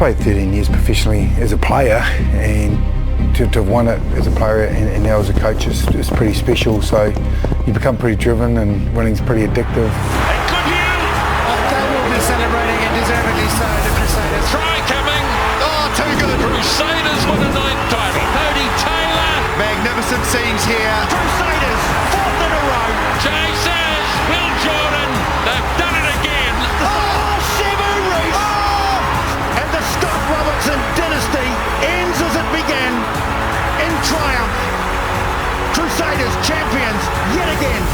played 13 years professionally as a player, and to have won it as a player and now as a coach is pretty special. So you become pretty driven, and winning's pretty addictive. They will be celebrating, and deservedly so, the Crusaders. Try coming. Oh, too good. Crusaders win a ninth title. Cody Taylor. Magnificent scenes here. Crusaders, fourth in a row. Chasers. Will Jordan. They've done it again. Oh, Seven Reese. Oh! And the Scott Robertson dynasty ends as it began, in triumph. Crusaders champions yet again.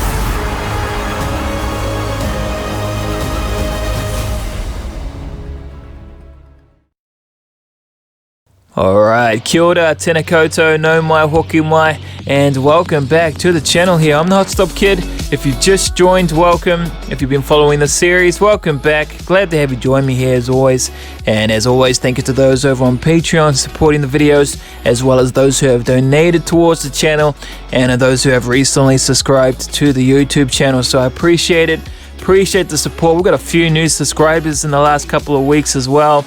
Alright, kia ora, tēnā koutou, no mai, hoki mai, and welcome back to the channel here. I'm the Hotstop Kid. If you just joined, welcome. If you've been following the series, welcome back. Glad to have you join me here as always. And as always, thank you to those over on Patreon supporting the videos, as well as those who have donated towards the channel, and those who have recently subscribed to the YouTube channel. So I appreciate it. Appreciate the support. We've got a few new subscribers in the last couple of weeks as well.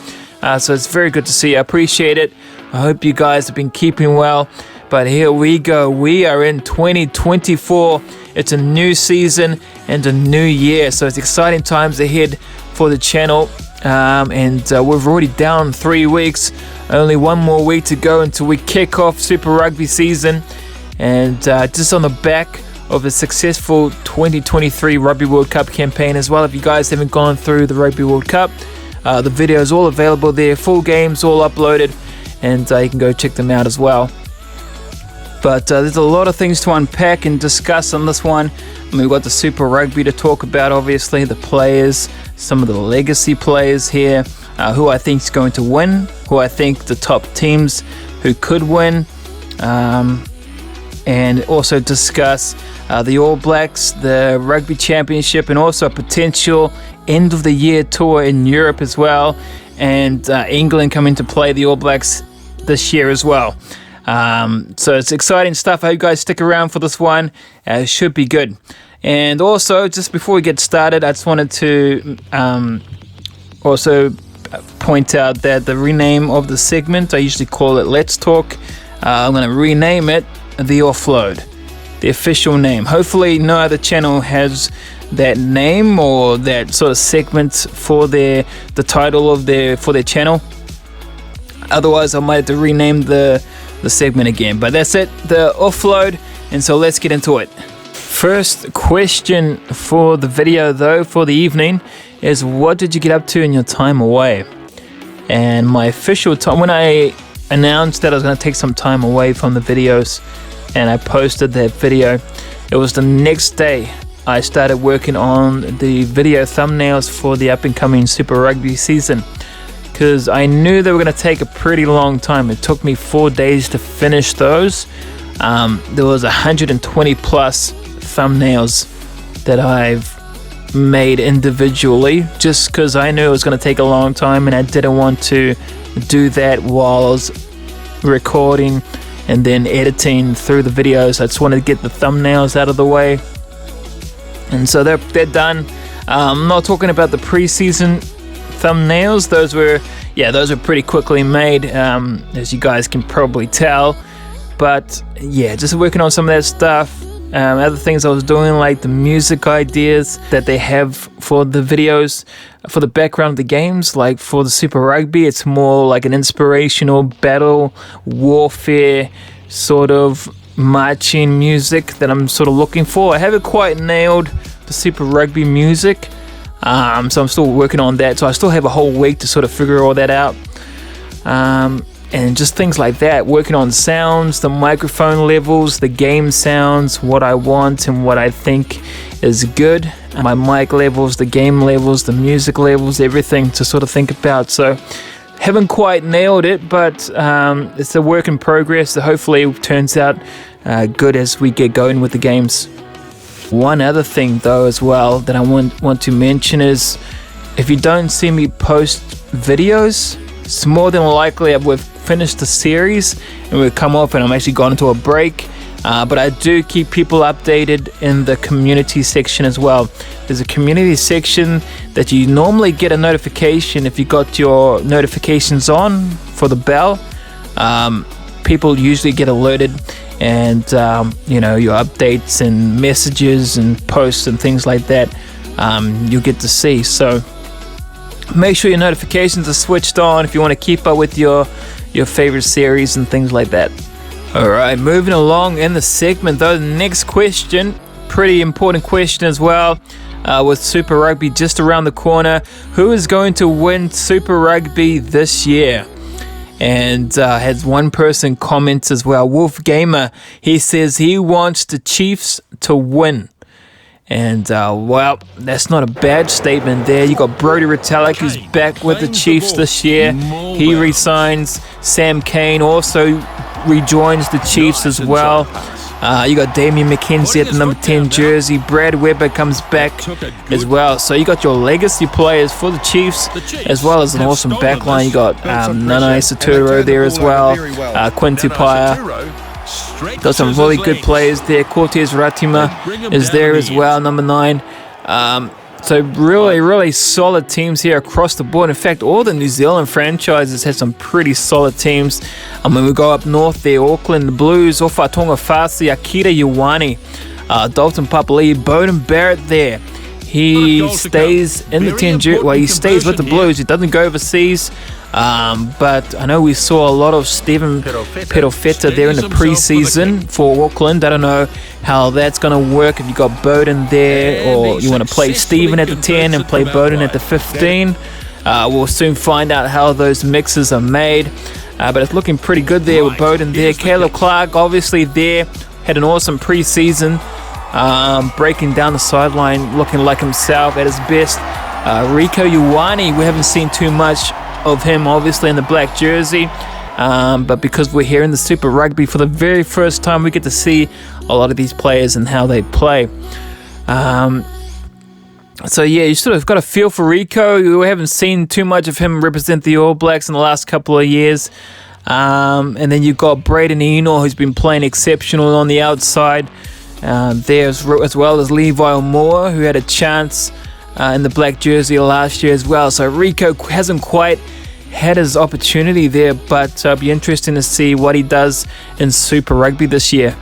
So it's very good to see. I appreciate it. I hope you guys have been keeping well. But here we go. We are in 2024. It's a new season and a new year. So it's exciting times ahead for the channel. And we're already down 3 weeks. Only one more week to go until we kick off Super Rugby season. And just on the back of a successful 2023 Rugby World Cup campaign as well. If you guys haven't gone through the Rugby World Cup, the video is all available there, full games all uploaded, and you can go check them out as well. But there's a lot of things to unpack and discuss on this one. We've got the Super Rugby to talk about, obviously, the players, some of the legacy players here, who I think is going to win, who I think the top teams who could win, and also discuss the All Blacks, the Rugby Championship, and also a potential end of the year tour in Europe as well, and England coming to play the All Blacks this year as well. So it's exciting stuff. I hope you guys stick around for this one. It should be good. And also, just before we get started, I just wanted to also point out that the rename of the segment, I usually call it Let's Talk. I'm going to rename it The Offload, the official name. Hopefully no other channel has that name or that sort of segment for the title of for their channel. Otherwise I might have to rename the segment again, but that's it, the Offload. And so let's get into it. First question for the video though, for the evening, is what did you get up to in your time away? And my official time, when I announced that I was going to take some time away from the videos and I posted that video, it was the next day I started working on the video thumbnails for the up and coming Super Rugby season, because I knew they were going to take a pretty long time. It took me 4 days to finish those. There was 120 plus thumbnails that I've made individually, just because I knew it was going to take a long time and I didn't want to do that while I was recording and then editing through the videos. I just wanted to get the thumbnails out of the way. And so they're done. I'm not talking about the preseason thumbnails. Those were pretty quickly made, as you guys can probably tell. But yeah, just working on some of that stuff. Other things I was doing, like the music ideas that they have for the videos, for the background of the games. Like for the Super Rugby, it's more like an inspirational battle, warfare, sort of marching music that I'm sort of looking for. I haven't quite nailed the Super Rugby music, so I'm still working on that. So I still have a whole week to sort of figure all that out. And just things like that, working on sounds, the microphone levels, the game sounds, what I want and what I think is good, my mic levels, the game levels, the music levels, everything to sort of think about. So haven't quite nailed it, but it's a work in progress. So hopefully it turns out good as we get going with the games. One other thing though as well that I want to mention is, if you don't see me post videos, it's more than likely we've finished the series and we've come off and I'm actually gone into a break. But I do keep people updated in the community section as well. there's a community section that you normally get a notification if you got your notifications on for the bell. People usually get alerted, and your updates and messages and posts and things like that, you'll get to see. So make sure your notifications are switched on if you want to keep up with your favorite series and things like that. Alright, moving along in the segment though, the next question, pretty important question as well, with Super Rugby just around the corner. Who is going to win Super Rugby this year? And has one person comments as well, Wolf Gamer. He says he wants the Chiefs to win. And, well, that's not a bad statement there. You got Brodie Retallick, who's back with the Chiefs this year. He resigns. Sam Cane also rejoins the Chiefs as well. You got Damian McKenzie at the number 10 jersey. Brad Weber comes back as well. So you got your legacy players for the Chiefs, as well as an awesome backline. You got Nanai Saturo there as well. Quinn Tupaia. Got some really good players there. Cortez Ratima is there as well, number 9. So really solid teams here across the board. In fact, all the New Zealand franchises have some pretty solid teams. When we go up north there, Auckland Blues, Ofa Tonga Fasi, Akira Ioane, Dalton Papali'i, Bowden Barrett there. He stays in the 10 jersey. Well, he stays with the Blues. He doesn't go overseas. But I know we saw a lot of Stephen Perofeta there in the preseason for Auckland. I don't know how that's going to work if you got Bowden there, or you want to play Stephen at the 10 and play Bowden at the 15. We'll soon find out how those mixes are made. But it's looking pretty good there with Bowden there. Caleb Clark obviously there, had an awesome preseason, breaking down the sideline, looking like himself at his best. Rieko Ioane, we haven't seen too much of him obviously in the black jersey, but because we're here in the Super Rugby for the very first time, we get to see a lot of these players and how they play. So yeah, you sort of got a feel for Rieko. We haven't seen too much of him represent the All Blacks in the last couple of years. And then you've got Braden Eno, who's been playing exceptional on the outside there, as well as Levi O'Moore, who had a chance in the black jersey last year as well. So Rieko hasn't quite had his opportunity there, but it'll be interesting to see what he does in Super Rugby this year.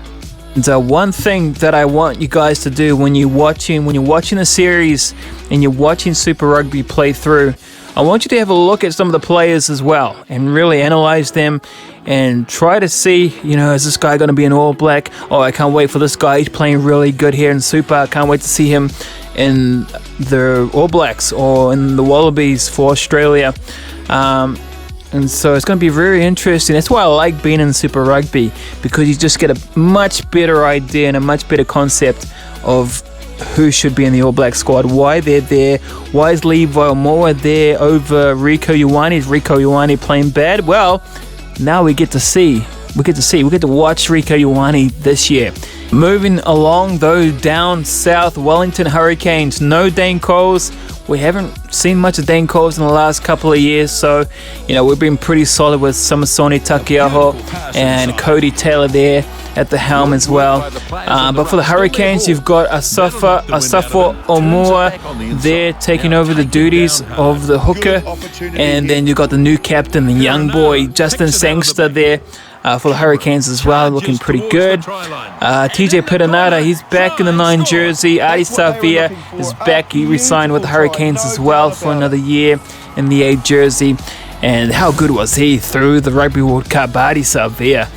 And one thing that I want you guys to do when you're watching a series and you're watching Super Rugby play through, I want you to have a look at some of the players as well and really analyze them and try to see, is this guy going to be an All Black? Oh, I can't wait for this guy. He's playing really good here in Super. I can't wait to see him in the All Blacks or in the Wallabies for Australia. And so it's going to be very interesting. That's why I like being in Super Rugby, because you just get a much better idea and a much better concept of who should be in the All Black squad, why they're there, why is Levi O'Moore there over Rieko Ioane. Is Rieko Ioane playing bad? Well, now we get to see. We get to watch Rieko Ioane this year. Moving along though, down south, Wellington Hurricanes, no Dane Coles. We haven't seen much of Dane Coles in the last couple of years, so we've been pretty solid with Samasoni Takiaho and Cody Taylor there at the helm as well. But for the Hurricanes, you've got Asafo O'Moore there taking over the duties of the hooker, and then you've got the new captain, the young boy Justin Sangster there for the Hurricanes as well, looking pretty good. TJ Perenara, he's back in the 9 jersey. Adi Savia is back. He re-signed with the Hurricanes as well for another year in the 8 jersey. And how good was he through the Rugby World Cup, Adi Savia?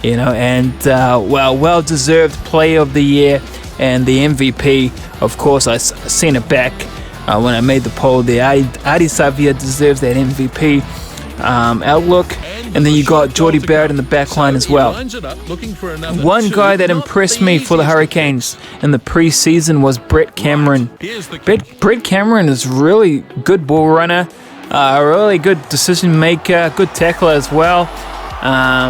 Well-deserved Player of the Year and the MVP. Of course, I seen it back when I made the poll there. Adi Savia deserves that MVP outlook. And then you got Jordy Barrett in the back line as well. One guy that impressed me for the Hurricanes in the preseason was Brett Cameron. Brett Cameron is really good ball runner, a really good decision maker, good tackler as well.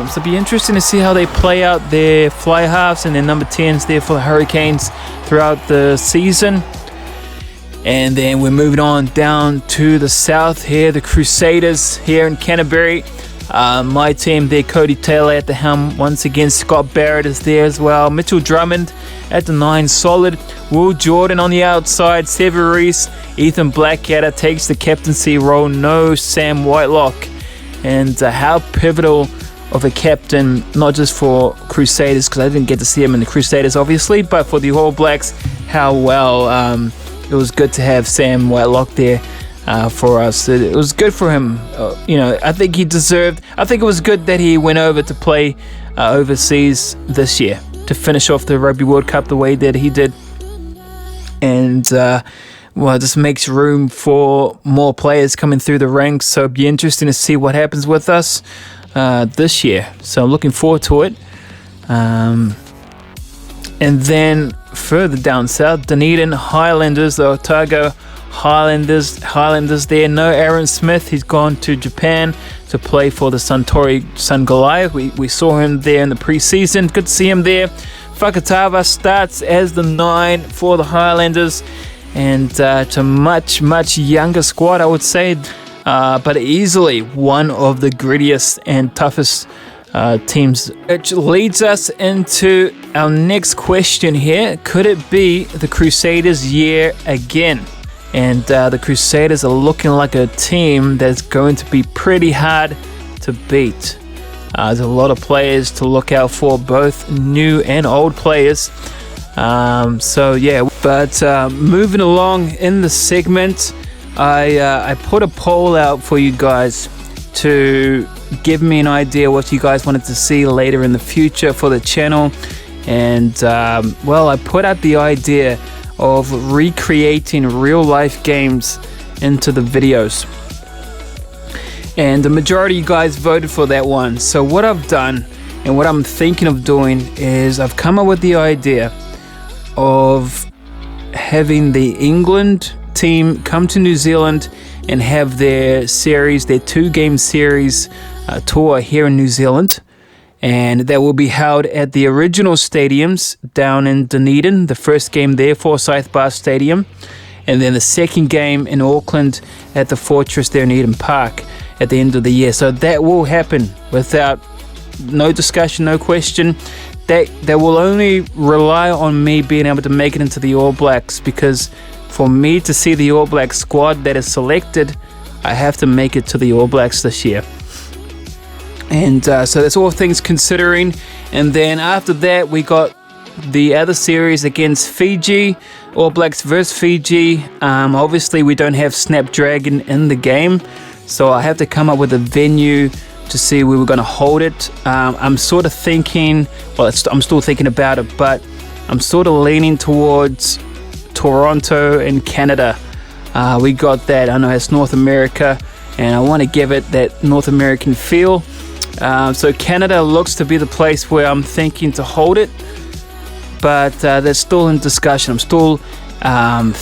So it'll be interesting to see how they play out their fly halves and their number 10s there for the Hurricanes throughout the season. And then we're moving on down to the south here, the Crusaders here in Canterbury. My team there, Cody Taylor at the helm. Once again, Scott Barrett is there as well. Mitchell Drummond at the 9, solid. Will Jordan on the outside. Sever Reese. Ethan Blackadder takes the captaincy role. No Sam Whitelock. And how pivotal of a captain, not just for Crusaders, because I didn't get to see him in the Crusaders, obviously, but for the All Blacks, how well it was good to have Sam Whitelock there. For us, it was good for him. I think he deserved. I think it was good that he went over to play overseas this year to finish off the Rugby World Cup the way that he did, and it just makes room for more players coming through the ranks. So it'll be interesting to see what happens with us this year. So I'm looking forward to it. And then further down south, Dunedin Highlanders, the Otago Highlanders there. No Aaron Smith. He's gone to Japan to play for the Suntory Sungoliath. We saw him there in the preseason. Good to see him there. Fakatava starts as the 9 for the Highlanders, and it's a much younger squad, I would say, but easily one of the grittiest and toughest teams. Which leads us into our next question here. Could it be the Crusaders' year again? And the Crusaders are looking like a team that's going to be pretty hard to beat. There's a lot of players to look out for, both new and old players. But moving along in the segment, I put a poll out for you guys to give me an idea what you guys wanted to see later in the future for the channel. And I put out the idea of recreating real life games into the videos, and the majority of you guys voted for that one. So what I've done and what I'm thinking of doing is I've come up with the idea of having the England team come to New Zealand and have their 2-game series tour here in New Zealand. And that will be held at the original stadiums down in Dunedin. The first game there, Forsyth Bar Stadium. And then the second game in Auckland at the Fortress there in Eden Park at the end of the year. So that will happen without no discussion, no question. That will only rely on me being able to make it into the All Blacks, because for me to see the All Black squad that is selected, I have to make it to the All Blacks this year. And so that's all things considering. And then after that, we got the other series against Fiji, All Blacks versus Fiji. Obviously, we don't have Snapdragon in the game, so I have to come up with a venue to see where we're going to hold it. I'm sort of thinking, I'm still thinking about it, but I'm sort of leaning towards Toronto and Canada. We got that. I know it's North America, and I want to give it that North American feel. So Canada looks to be the place where I'm thinking to hold it, but that's still in discussion. I'm still I'm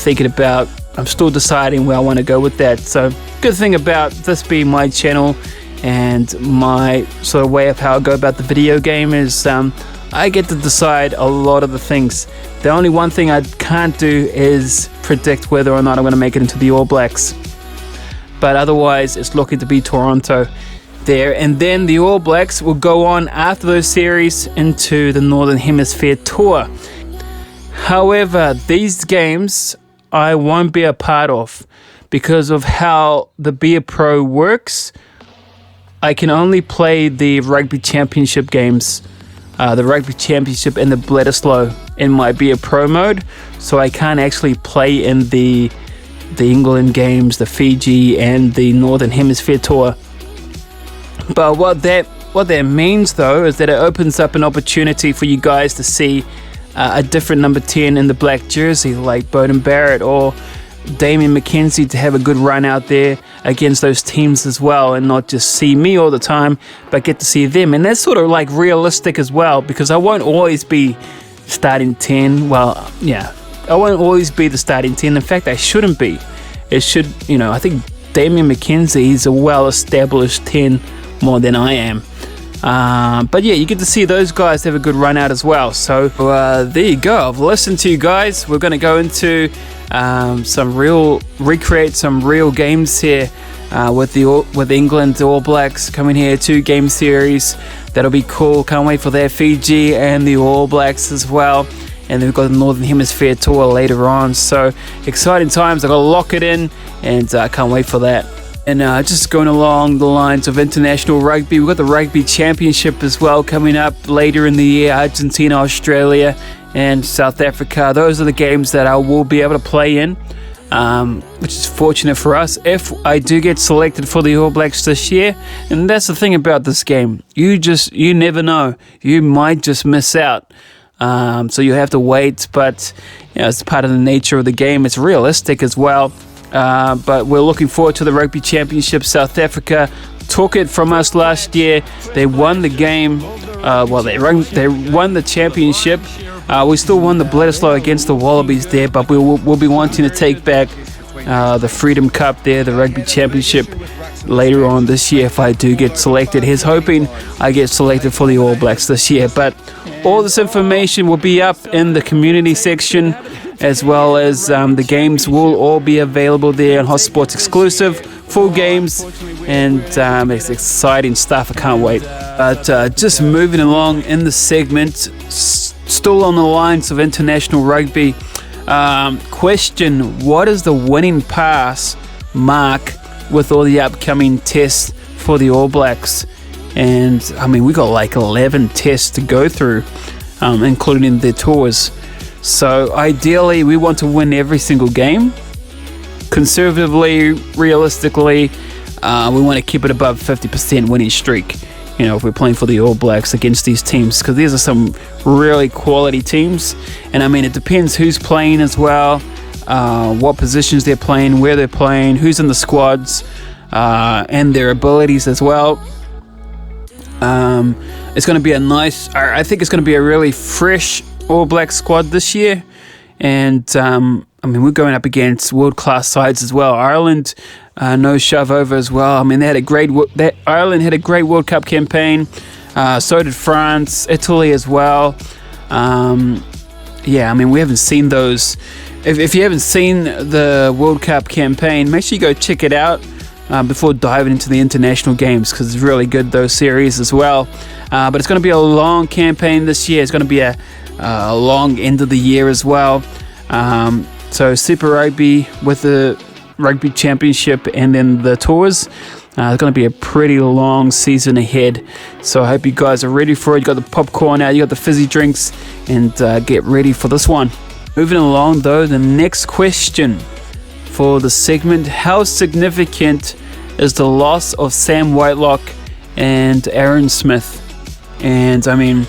still deciding where I want to go with that. So good thing about this being my channel and my sort of way of how I go about the video game is I get to decide a lot of the things. The only one thing I can't do is predict whether or not I'm going to make it into the All Blacks, but otherwise it's looking to be Toronto there. And then the All Blacks will go on after those series into the Northern Hemisphere tour. However, these games I won't be a part of because of how the Be A Pro works. I can only play the Rugby Championship games, the Rugby Championship and the Bledisloe in my Be A Pro mode, so I can't actually play in the England games, the Fiji and the Northern Hemisphere tour. But what that means though is that it opens up an opportunity for you guys to see a different number 10 in the black jersey, like Beauden Barrett or Damien McKenzie, to have a good run out there against those teams as well, and not just see me all the time, but get to see them. And that's sort of like realistic as well, because I won't always be starting 10. Well, yeah, I won't always be the starting 10. In fact, I shouldn't be. It should, I think Damien McKenzie is a well-established 10 more than I am. But yeah, you get to see those guys have a good run out as well. So there you go. I've listened to you guys. We're going to go into recreate some real games here with England, the All Blacks coming here, 2-game series. That'll be cool. Can't wait for that. Fiji and the All Blacks as well. And then we've got the Northern Hemisphere tour later on. So exciting times. I've got to lock it in, and I can't wait for that. And just going along the lines of international rugby, we've got the Rugby Championship as well coming up later in the year. Argentina, Australia, and South Africa. Those are the games that I will be able to play in, which is fortunate for us if I do get selected for the All Blacks this year. And that's the thing about this game. You never know. You might just miss out. So you have to wait, but it's part of the nature of the game. It's realistic as well. But we're looking forward to the Rugby Championship. South Africa took it from us last year. They won the game. They won the championship. We still won the Bledisloe against the Wallabies there, but we'll be wanting to take back the Freedom Cup there, the Rugby Championship, later on this year if I do get selected. Here's hoping I get selected for the All Blacks this year. But all this information will be up in the community section, as well as the games will all be available there on Hotspot's exclusive, full games, and it's exciting stuff. I can't wait. But just moving along in the segment, still on the lines of international rugby, question, what is the winning pass mark with all the upcoming tests for the All Blacks? And I mean, we got like 11 tests to go through, including the tours. So ideally, we want to win every single game. Conservatively, realistically, we want to keep it above 50% winning streak. If we're playing for the All Blacks against these teams, because these are some really quality teams. And I mean, it depends who's playing as well, what positions they're playing, where they're playing, who's in the squads, and their abilities as well. It's going to be I think it's going to be a really fresh All Black squad this year. And I mean, we're going up against world-class sides as well. Ireland, no shove over as well. I mean, Ireland had a great World Cup campaign. So did France, Italy as well. I mean, we haven't seen those. If you haven't seen the World Cup campaign, make sure you go check it out before diving into the international games, because it's really good, those series as well. But it's going to be a long campaign this year. It's going to be a long end of the year as well. So Super Rugby with the Rugby Championship and then the tours. It's going to be a pretty long season ahead. So I hope you guys are ready for it. You got the popcorn out, you got the fizzy drinks, and get ready for this one. Moving along though, the next question for the segment: how significant is the loss of Sam Whitelock and Aaron Smith? And I mean,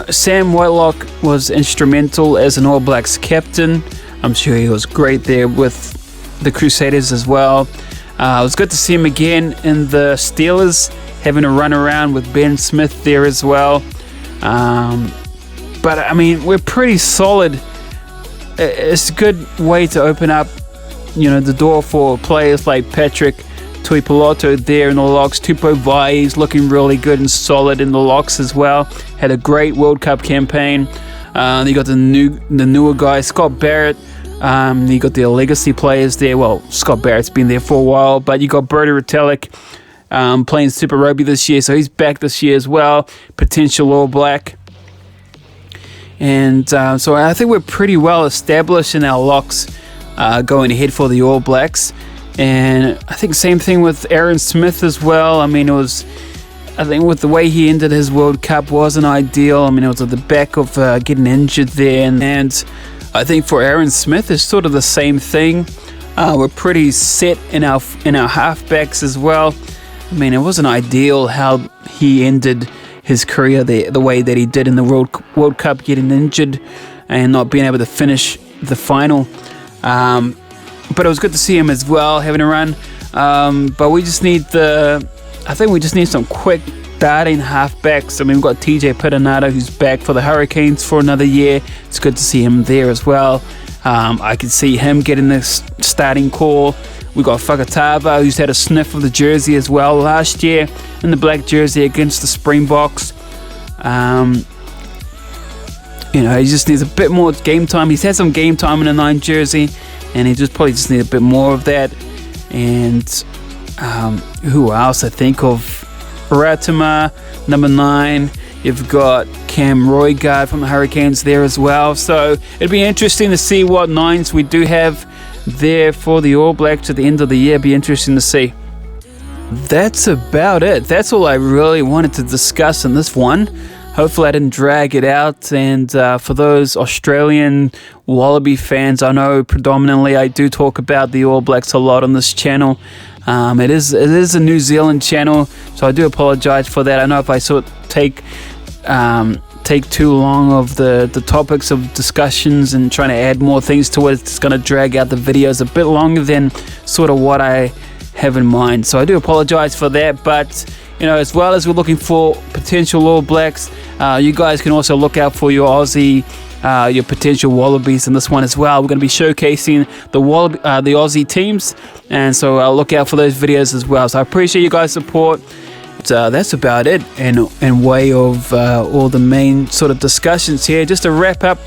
Sam Whitelock was instrumental as an All Blacks captain. I'm sure he was great there with the Crusaders as well. It was good to see him again in the Steelers, having a run around with Ben Smith there as well. But I mean, we're pretty solid. It's a good way to open up, the door for players like Patrick Tuipulotu there in the locks. Tupou Vai's looking really good and solid in the locks as well. Had a great World Cup campaign. You got the newer guy, Scott Barrett. You got the legacy players there. Well, Scott Barrett's been there for a while, but you got Brodie Retallick playing Super Rugby this year, so he's back this year as well. Potential All Black. And so I think we're pretty well established in our locks going ahead for the All Blacks. And I think same thing with Aaron Smith as well. I mean, I think with the way he ended his World Cup wasn't ideal. I mean, it was at the back of getting injured there. And I think for Aaron Smith, it's sort of the same thing. We're pretty set in our halfbacks as well. I mean, it wasn't ideal how he ended his career the way that he did in the World Cup, getting injured and not being able to finish the final. But it was good to see him as well, having a run. But we just need some quick darting halfbacks. I mean, we've got TJ Perenara, who's back for the Hurricanes for another year. It's good to see him there as well. I could see him getting the starting call. We've got Fakatava, who's had a sniff of the jersey as well last year in the black jersey against the Springboks. He just needs a bit more game time. He's had some game time in the 9 jersey, and he probably just needs a bit more of that. and who else? I think of Ratima, number 9. You've got Cam Roygard from the Hurricanes there as well. So it'd be interesting to see what 9s we do have there for the All Blacks at the end of the year. Be interesting to see. That's about it. That's all I really wanted to discuss in this one. Hopefully I didn't drag it out. And for those Australian Wallaby fans, I know predominantly I do talk about the All Blacks a lot on this channel. It is a New Zealand channel, so I do apologize for that. I know if I sort of take too long of the topics of discussions and trying to add more things to it, it's going to drag out the videos a bit longer than sort of what I have in mind. So I do apologize for that. But as well as we're looking for potential All Blacks, you guys can also look out for your Aussie, your potential Wallabies in this one as well. We're going to be showcasing the Aussie teams, and so I'll look out for those videos as well. So I appreciate you guys' support. That's about it in way of all the main sort of discussions here. Just to wrap up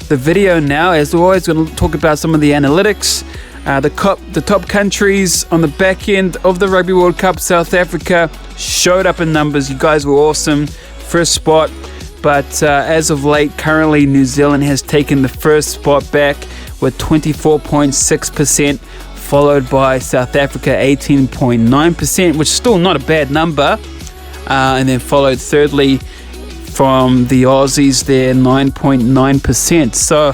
the video now, as always, we're going to talk about some of the analytics. The top countries on the back end of the Rugby World Cup. South Africa showed up in numbers. You guys were awesome. First spot. But as of late, currently New Zealand has taken the first spot back with 24.6%, followed by South Africa 18.9%, which is still not a bad number. And then followed thirdly from the Aussies there, 9.9%. So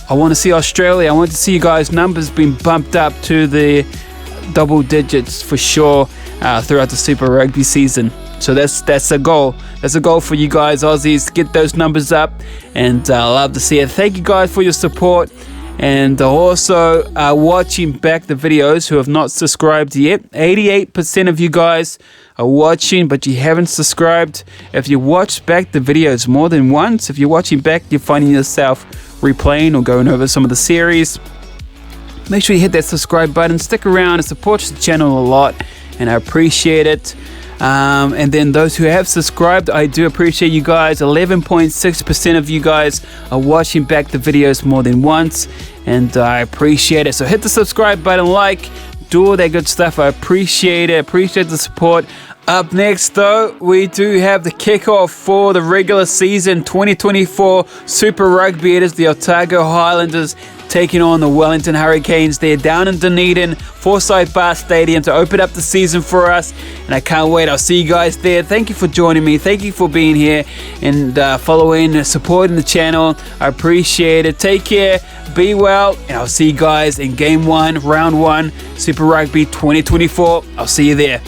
I want to see Australia. I want to see you guys' numbers being bumped up to the double digits for sure throughout the Super Rugby season. So that's a goal. That's a goal for you guys, Aussies, to get those numbers up. And I love to see it. Thank you guys for your support. And also watching back the videos who have not subscribed yet. 88% of you guys are watching, but you haven't subscribed. If you watch back the videos more than once, if you're watching back, you're finding yourself replaying or going over some of the series, make sure you hit that subscribe button. Stick around. It supports the channel a lot, and I appreciate it. And then those who have subscribed, I do appreciate you guys. 11.6% of you guys are watching back the videos more than once, and I appreciate it. So hit the subscribe button, do all that good stuff. I appreciate it. Appreciate the support. Up next, though, we do have the kickoff for the regular season 2024 Super Rugby. It is the Otago Highlanders taking on the Wellington Hurricanes. They're down in Dunedin, Forsyth Bar Stadium, to open up the season for us, and I can't wait. I'll see you guys there. Thank you for joining me. Thank you for being here and following and supporting the channel. I appreciate it. Take care, be well, and I'll see you guys in Game 1, Round 1, Super Rugby 2024. I'll see you there.